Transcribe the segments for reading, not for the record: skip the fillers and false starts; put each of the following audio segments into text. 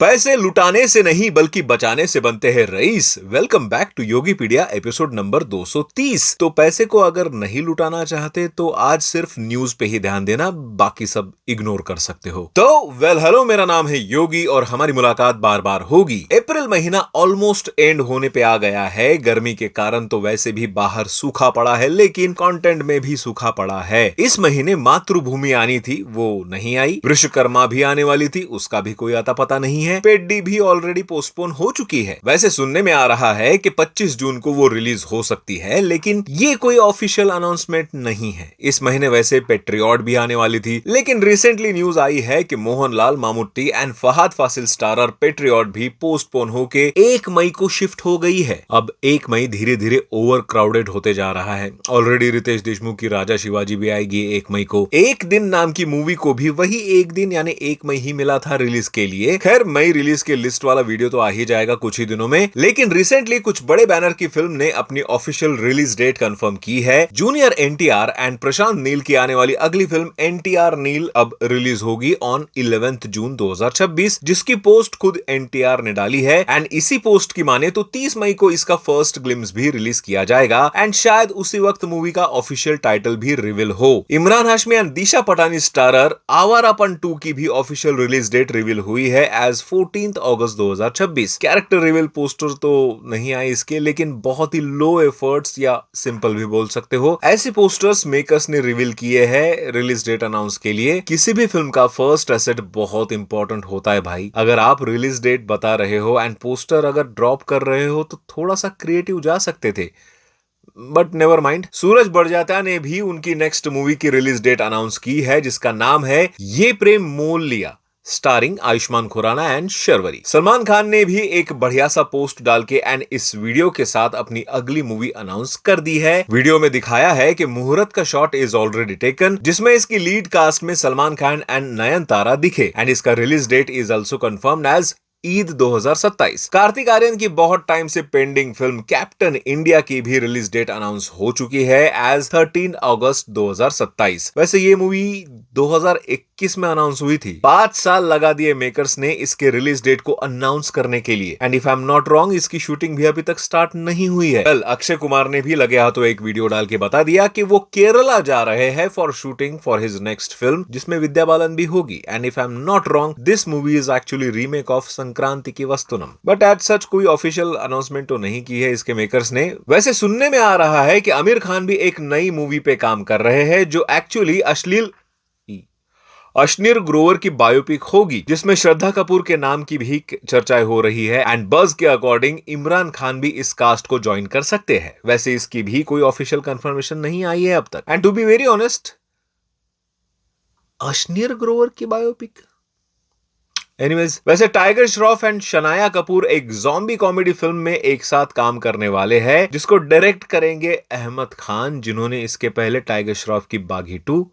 पैसे लुटाने से नहीं बल्कि बचाने से बनते हैं रईस। Welcome back to Yogipedia episode number 230। तो पैसे को अगर नहीं लुटाना चाहते तो आज सिर्फ न्यूज पे ही ध्यान देना, बाकी सब इग्नोर कर सकते हो। तो हेलो, मेरा नाम है योगी और हमारी मुलाकात बार बार होगी। अप्रैल महीना ऑलमोस्ट एंड होने पे आ गया है। गर्मी के कारण तो वैसे भी बाहर सूखा पड़ा है, लेकिन कंटेंट में भी सूखा पड़ा है। इस महीने मातृभूमि आनी थी, वो नहीं आई। विश्वकर्मा भी आने वाली थी, उसका भी कोई आता पता नहीं है। पेड्डी भी ऑलरेडी पोस्टपोन हो चुकी है। वैसे सुनने में आ रहा है कि 25 जून को वो रिलीज हो सकती है, लेकिन ये कोई ऑफिशियल अनाउंसमेंट नहीं है। इस महीने वैसे पेट्रियट भी आने वाली थी, लेकिन रिसेंटली न्यूज आई है कि Mohanlal Mammootty and Fahadh Faasil starrer Patriot भी पोस्टपोन होके 1 मई को शिफ्ट हो गई है। अब 1 मई धीरे धीरे ओवर क्राउडेड होते जा रहा है। ऑलरेडी रितेश देशमुख की राजा शिवाजी भी आएगी 1 मई को। एक दिन नाम की मूवी को भी वही एक दिन यानी 1 मई ही मिला था रिलीज के लिए। खैर, मई रिलीज के लिस्ट वाला वीडियो तो आ ही जाएगा कुछ ही दिनों में, लेकिन रिसेंटली कुछ बड़े बैनर की फिल्म ने अपनी ऑफिशियल रिलीज डेट कंफर्म की है। जूनियर एनटीआर एंड प्रशांत नील की आने वाली अगली फिल्म एनटीआर नील अब रिलीज होगी ऑन 11 जून 2026, जिसकी पोस्ट खुद एनटीआर ने डाली है। एंड इसी पोस्ट की माने तो 30 मई को इसका फर्स्ट ग्लिम्स भी रिलीज किया जाएगा एंड शायद उसी वक्त मूवी का ऑफिशियल टाइटल भी रिवील हो। Imran Hashmi and Disha Patani starrer Awarapan 2 की भी ऑफिशियल रिलीज डेट रिवील हुई है एज 14 अगस्त 2026। कैरेक्टर रिवील पोस्टर तो नहीं आई इसके, लेकिन बहुत ही लो एफर्ट्स या सिंपल भी बोल सकते हो, ऐसे पोस्टर्स मेकर्स ने रिवील किए हैं रिलीज डेट अनाउंस के लिए। किसी भी फिल्म का फर्स्ट एसेट बहुत इंपॉर्टेंट होता है भाई। अगर आप रिलीज डेट बता रहे हो एंड पोस्टर अगर ड्रॉप कर रहे हो तो थोड़ा सा क्रिएटिव जा सकते थे, बट नेवर माइंड। सूरज बड़जात्या ने भी उनकी नेक्स्ट मूवी की रिलीज डेट अनाउंस की है, जिसका नाम है ये प्रेम मोल लिया, स्टारिंग आयुष्मान खुराना एंड शर्वरी। सलमान खान ने भी एक बढ़िया सा पोस्ट डाल के एंड इस वीडियो के साथ अपनी अगली मूवी अनाउंस कर दी है। वीडियो में दिखाया है कि मुहूर्त का शॉट इज ऑलरेडी टेकन, जिसमें इसकी लीड कास्ट में सलमान खान एंड नयनतारा दिखे एंड इसका release date is also confirmed as Eid 2027। Kartik Aaryan की बहुत टाइम से पेंडिंग फिल्म कैप्टन इंडिया की भी रिलीज डेट अनाउंस हो चुकी है एज 13 अगस्त 2027। वैसे ये मूवी 2021 में अनाउंस हुई थी। 5 साल लगा दिए मेकर्स ने इसके रिलीज डेट को अनाउंस करने के लिए and if I am not wrong इसकी शूटिंग भी अभी तक स्टार्ट नहीं हुई है। कल अक्षय कुमार ने भी लगे हाथों एक वीडियो डाल के बता दिया कि वो केरला जा रहे हैं for shooting for his next film, जिसमें विद्या बालन भी होगी and if I am not wrong this movie is actually remake of Sankranti की वस्तुनम। बट एट सच कोई ऑफिशियल अनाउंसमेंट तो नहीं की है इसके मेकर्स ने। वैसे सुनने में आ रहा है कि आमिर खान भी एक नई मूवी पे काम कर रहे हैं, जो एक्चुअली अश्नीर ग्रोवर की बायोपिक होगी, जिसमें श्रद्धा कपूर के नाम की भी चर्चाएं हो रही है एंड बज के अकॉर्डिंग इमरान खान भी इस कास्ट को ज्वाइन कर सकते हैं। वैसे इसकी भी कोई ऑफिशियल कंफर्मेशन नहीं आई है अब तक and to be very honest, Ashneer Grover की बायोपिक। एनीवेज, वैसे टाइगर श्रॉफ एंड शनाया कपूर एक ज़ॉम्बी कॉमेडी फिल्म में एक साथ काम करने वाले हैं, जिसको डायरेक्ट करेंगे अहमद खान, जिन्होंने इसके पहले टाइगर श्रॉफ की बागी 2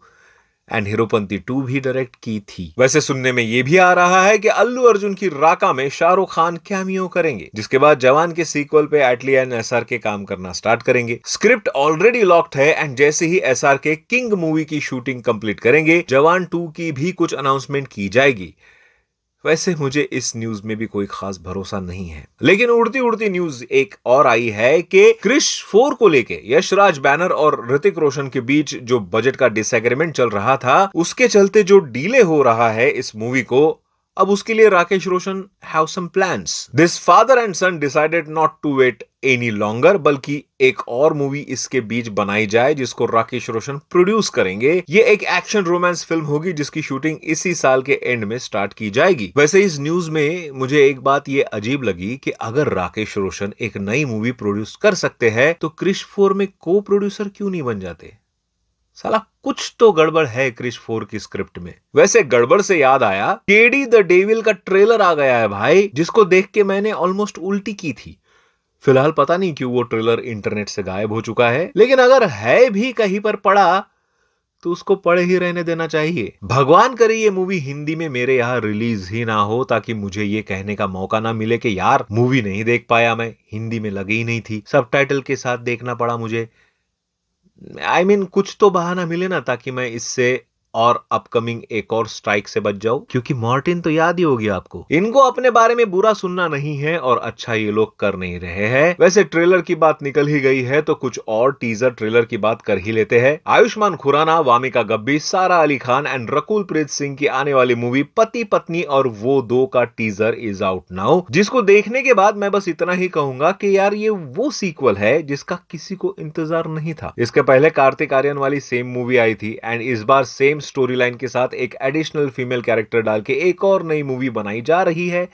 एंड हीरोपंती 2 भी डायरेक्ट की थी। वैसे सुनने में यह भी आ रहा है कि अल्लू अर्जुन की राका में शाहरुख खान कैमियो करेंगे, जिसके बाद जवान के सीक्वल पे एटली एंड एसआरके काम करना स्टार्ट करेंगे। स्क्रिप्ट ऑलरेडी लॉक्ड है एंड जैसे ही एसआरके किंग मूवी की शूटिंग कंप्लीट करेंगे, जवान 2 की भी कुछ अनाउंसमेंट की जाएगी। वैसे मुझे इस न्यूज में भी कोई खास भरोसा नहीं है, लेकिन उड़ती उड़ती न्यूज एक और आई है कि क्रिश 4 को लेके यशराज बैनर और ऋतिक रोशन के बीच जो बजट का डिसएग्रीमेंट चल रहा था, उसके चलते जो डिले हो रहा है इस मूवी को, अब उसके लिए Rakesh Roshan have some plans. This father and son decided not to wait any longer, बल्कि एक और मूवी इसके बीच बनाई जाए जिसको राकेश रोशन प्रोड्यूस करेंगे। ये एक एक्शन रोमांस फिल्म होगी जिसकी शूटिंग इसी साल के एंड में स्टार्ट की जाएगी। वैसे इस न्यूज में मुझे एक बात ये अजीब लगी कि अगर राकेश रोशन एक नई मूवी प्रोड्यूस कर सकते हैं तो क्रिश 4 में को प्रोड्यूसर क्यों नहीं बन जाते? साला कुछ तो गड़बड़ है क्रिश 4 की स्क्रिप्ट में। वैसे गड़बड़ से याद आया, केडी द डेविल का ट्रेलर आ गया है भाई, जिसको देख के मैंने ऑलमोस्ट उल्टी की थी। फिलहाल पता नहीं क्यों वो ट्रेलर इंटरनेट से गायब हो चुका है, लेकिन अगर है भी कहीं पर पड़ा तो उसको पढ़े ही रहने देना चाहिए। भगवान करे ये मूवी हिंदी में मेरे यहाँ रिलीज ही ना हो, ताकि मुझे ये कहने का मौका ना मिले कि यार मूवी नहीं देख पाया मैं, हिंदी में लगी ही नहीं थी, सबटाइटल के साथ देखना पड़ा मुझे। I mean, कुछ तो बहाना मिले ना ताकि मैं इससे और अपकमिंग एक और स्ट्राइक से बच जाओ, क्योंकि मार्टिन तो याद ही होगी आपको। इनको अपने बारे में बुरा सुनना नहीं है और अच्छा ये लोग कर नहीं रहे हैं। वैसे ट्रेलर की बात निकल ही गई है तो कुछ और टीजर ट्रेलर की बात कर ही लेते हैं। आयुष्मान खुराना, वामिका गब्बी, सारा अली खान एंड रकुल प्रीत सिंह की आने वाली मूवी पति पत्नी और वो दो का टीजर इज आउट नाउ, जिसको देखने के बाद मैं बस इतना ही कहूंगा कि यार ये वो सीक्वल है जिसका किसी को इंतजार नहीं था। इसके पहले कार्तिक आर्यन वाली सेम मूवी आई थी एंड इस बार सेम स्टोरी लाइन के साथ एक एडिशनल फीमेल कैरेक्टर डाल के एक और नई मूवी बनाई जा रही है।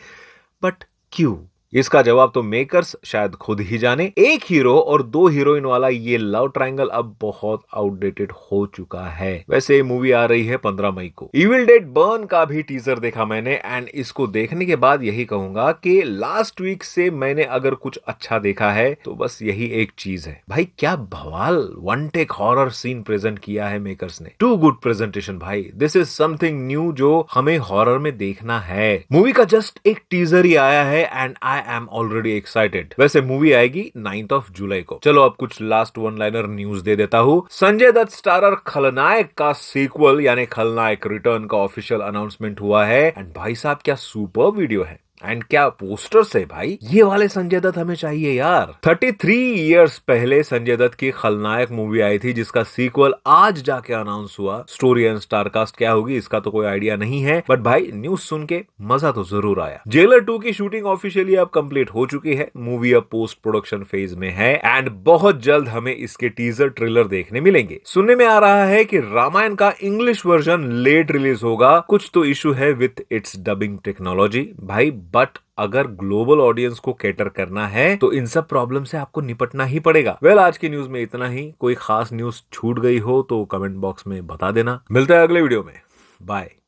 बट क्यों? इसका जवाब तो मेकर्स शायद खुद ही जाने। एक हीरो और दो हीरोइन वाला ये लव ट्रायंगल अब बहुत आउटडेटेड हो चुका है। वैसे ये मूवी आ रही है 15 मई को। इविल डेड बर्न का भी टीजर देखा मैंने एंड इसको देखने के बाद यही कहूंगा कि लास्ट वीक से मैंने अगर कुछ अच्छा देखा है तो बस यही एक चीज है। भाई क्या बवाल one take horror scene present किया है मेकर्स ने। टू गुड प्रेजेंटेशन भाई। दिस इज समथिंग न्यू जो हमें हॉरर में देखना है। मूवी का जस्ट एक टीजर ही आया है and I am already excited. वैसे मूवी आएगी 9 जुलाई को। चलो अब कुछ लास्ट वन लाइनर न्यूज दे देता हूँ। संजय दत्त स्टारर खलनायक का सीक्वल यानी खलनायक रिटर्न का ऑफिशियल अनाउंसमेंट हुआ है एंड भाई साहब क्या सुपर वीडियो है एंड क्या पोस्टर्स है भाई। ये वाले संजय दत्त हमें चाहिए यार। 33 इयर्स पहले संजय दत्त की खलनायक मूवी आई थी जिसका सीक्वल आज जाके अनाउंस हुआ। स्टोरी एंड स्टारकास्ट क्या होगी इसका तो कोई आइडिया नहीं है, बट भाई न्यूज सुन के मजा तो जरूर आया। जेलर 2 की शूटिंग ऑफिशियली अब कंप्लीट हो चुकी है। मूवी अब पोस्ट प्रोडक्शन फेज में है एंड बहुत जल्द हमें इसके टीजर ट्रेलर देखने मिलेंगे। सुनने में आ रहा है कि रामायण का इंग्लिश वर्जन लेट रिलीज होगा। कुछ तो इशू है विथ इट्स डबिंग टेक्नोलॉजी भाई, बट अगर ग्लोबल ऑडियंस को कैटर करना है तो इन सब प्रॉब्लम से आपको निपटना ही पड़ेगा। वेल आज की न्यूज में इतना ही। कोई खास न्यूज छूट गई हो तो कमेंट बॉक्स में बता देना। मिलता है अगले वीडियो में। बाय।